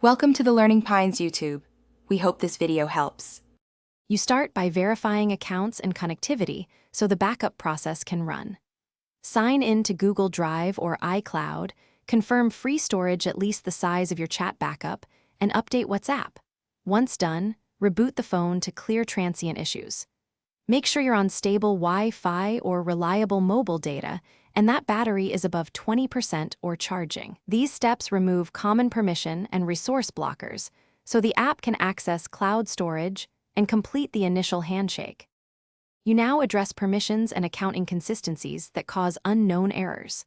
Welcome to the Learning Pines YouTube. We hope this video helps. You start by verifying accounts and connectivity so the backup process can run. Sign in to Google Drive or iCloud, confirm free storage at least the size of your chat backup, and update WhatsApp. Once done, reboot the phone to clear transient issues. Make sure you're on stable Wi-Fi or reliable mobile data, and that battery is above 20% or charging. These steps remove common permission and resource blockers, so the app can access cloud storage and complete the initial handshake. You now address permissions and account inconsistencies that cause unknown errors.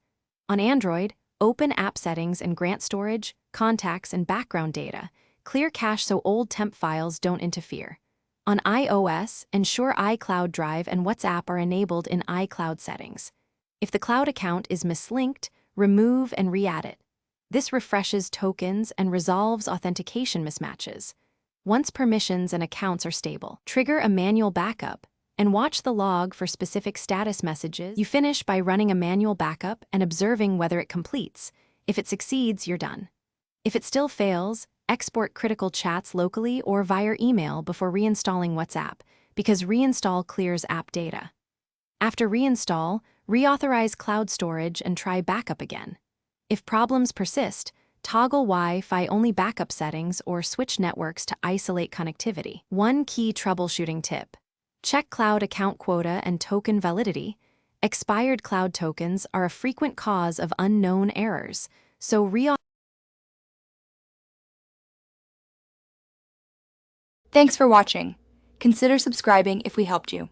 On Android, open app settings and grant storage, contacts, and background data. Clear cache so old temp files don't interfere. On iOS, ensure iCloud Drive and WhatsApp are enabled in iCloud settings. If the cloud account is mislinked, remove and re-add it. This refreshes tokens and resolves authentication mismatches. Once permissions and accounts are stable, trigger a manual backup and watch the log for specific status messages. You finish by running a manual backup and observing whether it completes. If it succeeds, you're done. If it still fails, export critical chats locally or via email before reinstalling WhatsApp, because reinstall clears app data. After reinstall, reauthorize cloud storage and try backup again. If problems persist, toggle Wi-Fi only backup settings or switch networks to isolate connectivity. One key troubleshooting tip: check cloud account quota and token validity. Expired cloud tokens are a frequent cause of unknown errors, so Thanks for watching. Consider subscribing if we helped you.